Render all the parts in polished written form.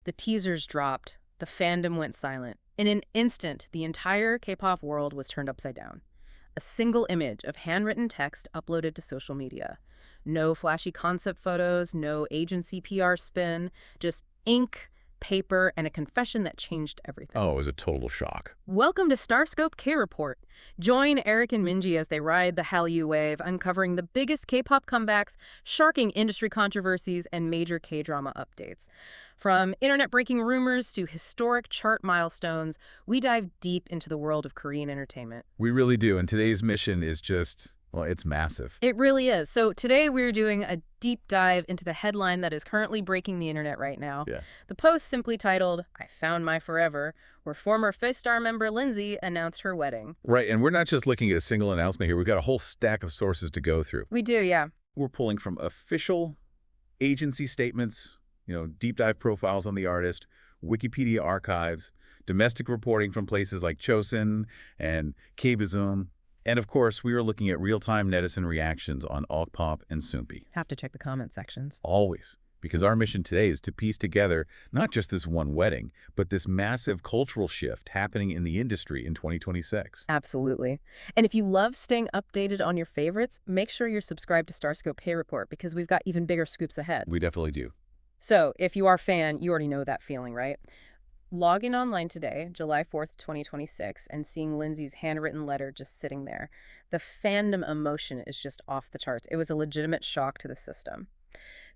The teasers dropped. The fandom went silent. In an instant, the entire K-pop world was turned upside down. A single image of handwritten text uploaded to social media. No flashy concept photos, no agency PR spin, just ink, paper, and a confession that changed everything. Oh, it was a total shock. Welcome to StarScope K-Report. Join Eric and Minji as they ride the Hallyu Wave, uncovering the biggest K-pop comebacks, sharking industry controversies, and major K-drama updates. From internet-breaking rumors to historic chart milestones, we dive deep into the world of Korean entertainment. We really do, and today's mission is just, well, it's massive. It really is. So today we're doing a deep dive into the headline that is currently breaking the internet right now. Yeah. The post simply titled, "I Found My Forever," where former FIESTAR member Linzy announced her wedding. Right, and we're not just looking at a single announcement here. We've got a whole stack of sources to go through. We do, yeah. We're pulling from official agency statements, deep dive profiles on the artist, Wikipedia archives, domestic reporting from places like Chosun and Kpop, and of course, we are looking at real-time netizen reactions on Kpop and Soompi. Have to check the comment sections. Always. Because our mission today is to piece together not just this one wedding, but this massive cultural shift happening in the industry in 2026. Absolutely. And if you love staying updated on your favorites, make sure you're subscribed to StarScope K-Report because we've got even bigger scoops ahead. We definitely do. So, if you are a fan, you already know that feeling, right? Logging online today, July 4th, 2026, and seeing Linzy's handwritten letter just sitting there. The fandom emotion is just off the charts. It was a legitimate shock to the system.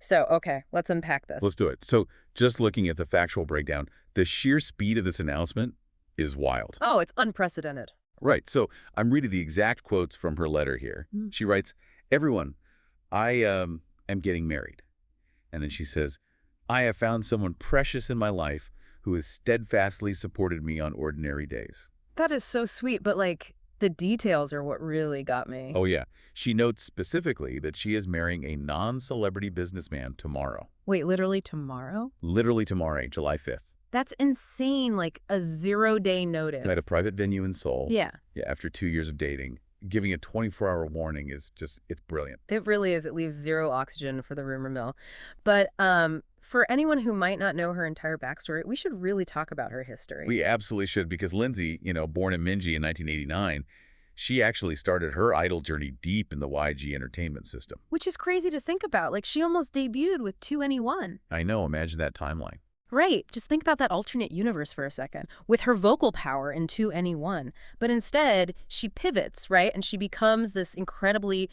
So, okay, let's unpack this. Let's do it. So, just looking at the factual breakdown, the sheer speed of this announcement is wild. Oh, it's unprecedented. Right. So, I'm reading the exact quotes from her letter here. She writes, "Everyone, I am getting married." And then she says, "I have found someone precious in my life who has steadfastly supported me on ordinary days." That is so sweet, but the details are what really got me. Oh, yeah. She notes specifically that she is marrying a non-celebrity businessman tomorrow. Wait, literally tomorrow? Literally tomorrow, July 5th. That's insane, a 0-day notice. At a private venue in Seoul. Yeah. Yeah, after 2 years of dating. Giving a 24-hour warning is just, it's brilliant. It really is. It leaves zero oxygen for the rumor mill. But for anyone who might not know her entire backstory, we should really talk about her history. We absolutely should, because Linzy, born in Minji in 1989, she actually started her idol journey deep in the YG entertainment system. Which is crazy to think about. She almost debuted with 2NE1. I know. Imagine that timeline. Right. Just think about that alternate universe for a second, with her vocal power in 2NE1. But instead, she pivots, right? And she becomes this incredibly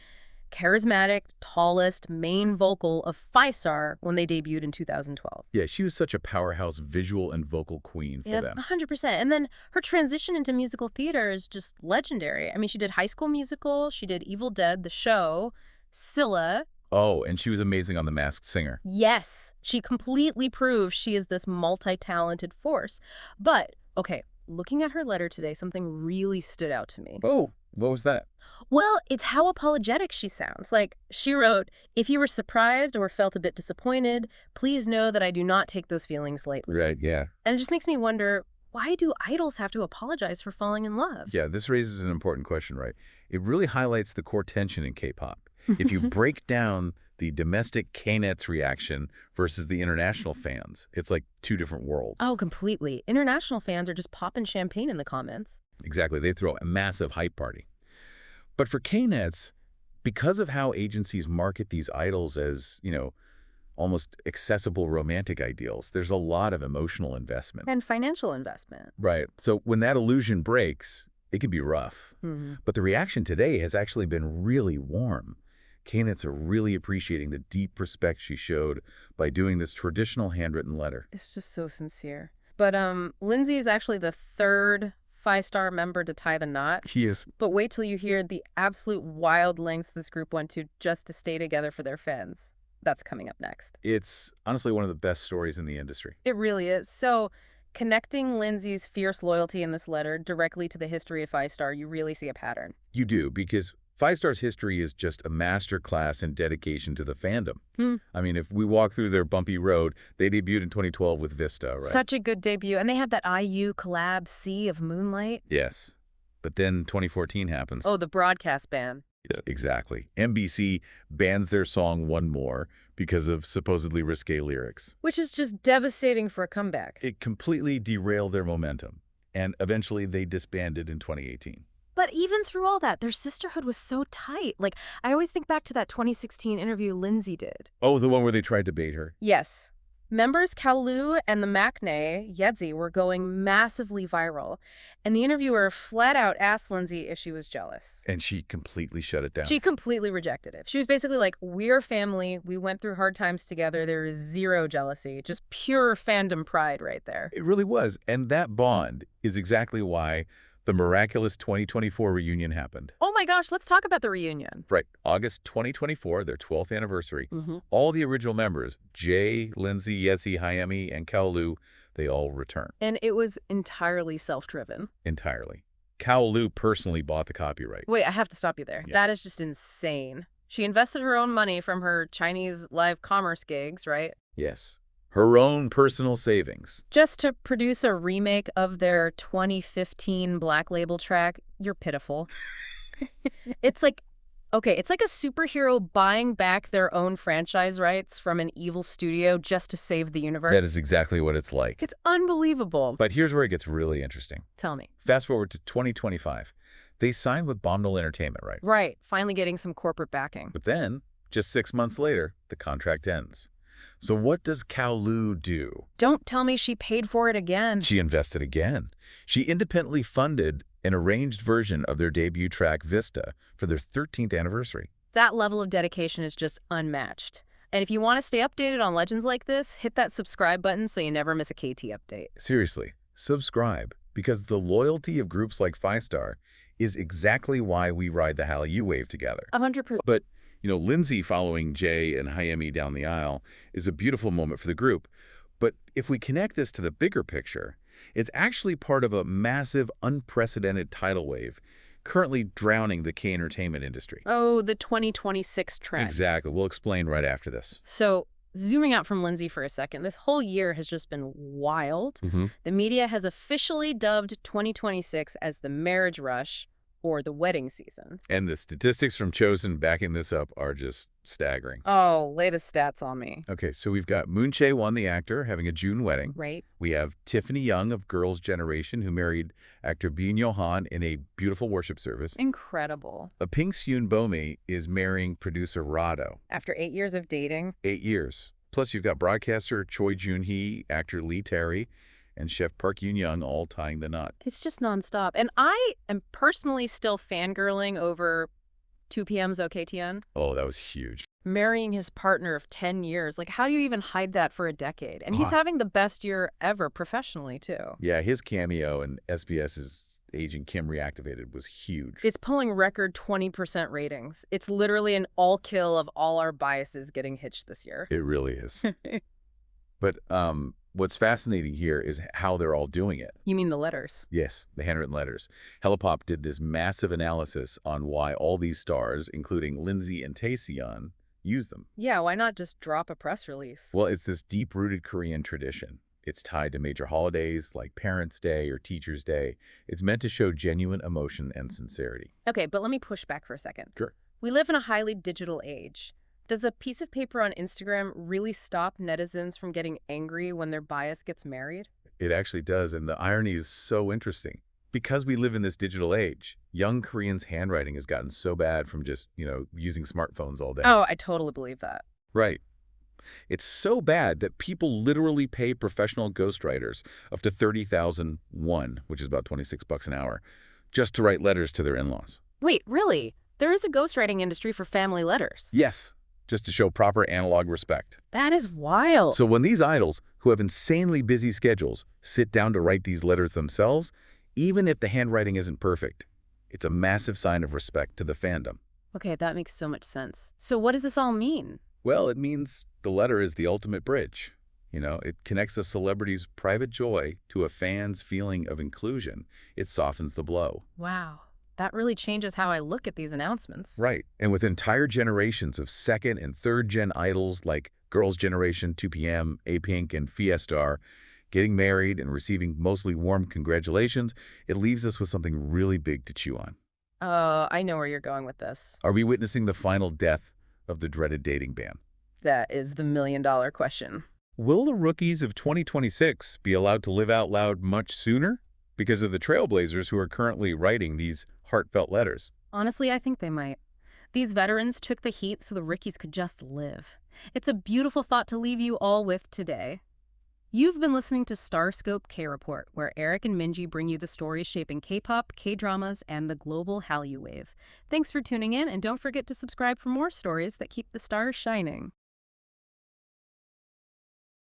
charismatic, tallest, main vocal of FIESTAR when they debuted in 2012. Yeah, she was such a powerhouse visual and vocal queen for them. 100%. And then her transition into musical theater is just legendary. I mean, she did High School Musical, she did Evil Dead, the show, Scylla. Oh, and she was amazing on The Masked Singer. Yes, she completely proves she is this multi-talented force. But, okay, looking at her letter today, something really stood out to me. Oh, what was that? Well, it's how apologetic she sounds. She wrote, "If you were surprised or felt a bit disappointed, please know that I do not take those feelings lightly." Right, yeah. And it just makes me wonder, why do idols have to apologize for falling in love? Yeah, this raises an important question, right? It really highlights the core tension in K-pop. If you break down the domestic K-net's reaction versus the international fans, it's like two different worlds. Oh, completely. International fans are just popping champagne in the comments. Exactly. They throw a massive hype party. But for K-nets, because of how agencies market these idols as, almost accessible romantic ideals, there's a lot of emotional investment. And financial investment. Right. So when that illusion breaks, it can be rough. But the reaction today has actually been really warm. K-nets are really appreciating the deep respect she showed by doing this traditional handwritten letter. It's just so sincere. But Linzy is actually the third FIESTAR member to tie the knot. He is. But wait till you hear the absolute wild lengths this group went to just to stay together for their fans. That's coming up next. It's honestly one of the best stories in the industry. It really is. So, connecting Linzy's fierce loyalty in this letter directly to the history of FIESTAR, you really see a pattern. You do, because FIESTAR's history is just a masterclass in dedication to the fandom. I mean, if we walk through their bumpy road, they debuted in 2012 with Vista, right? Such a good debut. And they had that IU collab, Sea of Moonlight. Yes. But then 2014 happens. Oh, the broadcast ban. Yes, exactly. MBC bans their song One More because of supposedly risque lyrics. Which is just devastating for a comeback. It completely derailed their momentum, and eventually they disbanded in 2018. But even through all that, their sisterhood was so tight. Like, I always think back to that 2016 interview Linzy did. Oh, the one where they tried to bait her? Yes. Members Hallyu and the maknae, Yeji, were going massively viral, and the interviewer flat out asked Linzy if she was jealous. And she completely shut it down. She completely rejected it. She was basically like, we're family, we went through hard times together, there is zero jealousy, just pure fandom pride right there. It really was, and that bond is exactly why the miraculous 2024 reunion happened. Oh my gosh, let's talk about the reunion. Right, August 2024, their 12th anniversary. Mm-hmm. All the original members, Jae, Linzy, Yeji, Hyemi, and Hallyu, they all return. And it was entirely self-driven. Entirely. Hallyu personally bought the copyright. Wait, I have to stop you there. Yeah. That is just insane. She invested her own money from her Chinese live commerce gigs, right? Yes. Her own personal savings. Just to produce a remake of their 2015 Black Label track. You're pitiful. It's like, okay, it's like a superhero buying back their own franchise rights from an evil studio just to save the universe. That is exactly what it's like. It's unbelievable. But here's where it gets really interesting. Tell me. Fast forward to 2025. They signed with Bomdol Entertainment, right? Right, finally getting some corporate backing. But then, just 6 months later, the contract ends. So what does Hallyu do? Don't tell me she paid for it again. She invested again. She independently funded an arranged version of their debut track, Vista, for their 13th anniversary. That level of dedication is just unmatched. And if you want to stay updated on legends like this, hit that subscribe button so you never miss a KT update. Seriously, subscribe, because the loyalty of groups like FIESTAR is exactly why we ride the Hallyu Wave together. 100%. But, Linzy following Jae and Hyemi down the aisle is a beautiful moment for the group. But if we connect this to the bigger picture, it's actually part of a massive, unprecedented tidal wave currently drowning the K-entertainment industry. Oh, the 2026 trend. Exactly. We'll explain right after this. So, zooming out from Linzy for a second, this whole year has just been wild. The media has officially dubbed 2026 as the marriage rush, or the wedding season. And the statistics from Chosen backing this up are just staggering. Oh, lay the stats on me. Okay, so we've got Moon Chae-won, the actor, having a June wedding. Right. We have Tiffany Young of Girls' Generation, who married actor Bin Yo-han in a beautiful worship service. Incredible. A Pink Seun Bomi is marrying producer Rado. After 8 years of dating. 8 years. Plus, you've got broadcaster Choi Joon-hee, actor Lee Terry, and chef Park Yoon-young all tying the knot. It's just nonstop. And I am personally still fangirling over 2PM's Taec-yeon. Oh, that was huge. Marrying his partner of 10 years. Like, how do you even hide that for a decade? And he's having the best year ever professionally, too. Yeah, his cameo in SBS's Agent Kim Reactivated was huge. It's pulling record 20% ratings. It's literally an all-kill of all our biases getting hitched this year. It really is. But what's fascinating here is how they're all doing it. You mean the letters? Yes, the handwritten letters. Hellapop did this massive analysis on why all these stars, including Linzy and Taec-yeon, use them. Yeah, why not just drop a press release? Well, it's this deep-rooted Korean tradition. It's tied to major holidays like Parents' Day or Teachers' Day. It's meant to show genuine emotion and sincerity. Okay, but let me push back for a second. Sure. We live in a highly digital age. Does a piece of paper on Instagram really stop netizens from getting angry when their bias gets married? It actually does, and the irony is so interesting. Because we live in this digital age, young Koreans' handwriting has gotten so bad from just, using smartphones all day. Oh, I totally believe that. Right. It's so bad that people literally pay professional ghostwriters up to 30,000 won, which is about $26 an hour, just to write letters to their in-laws. Wait, really? There is a ghostwriting industry for family letters? Yes, just to show proper analog respect. That is wild. So when these idols, who have insanely busy schedules, sit down to write these letters themselves, even if the handwriting isn't perfect, it's a massive sign of respect to the fandom. Okay, that makes so much sense. So what does this all mean? Well, it means the letter is the ultimate bridge. It connects a celebrity's private joy to a fan's feeling of inclusion. It softens the blow. Wow. That really changes how I look at these announcements. Right. And with entire generations of second and third gen idols like Girls' Generation, 2PM, A-Pink, and FIESTAR getting married and receiving mostly warm congratulations, it leaves us with something really big to chew on. I know where you're going with this. Are we witnessing the final death of the dreaded dating ban? That is the million-dollar question. Will the rookies of 2026 be allowed to live out loud much sooner because of the trailblazers who are currently writing these heartfelt letters? Honestly, I think they might. These veterans took the heat so the rookies could just live. It's a beautiful thought to leave you all with today. You've been listening to StarScope K-Report, where Eric and Minji bring you the stories shaping K-pop, K-dramas, and the global Hallyu Wave. Thanks for tuning in, and don't forget to subscribe for more stories that keep the stars shining.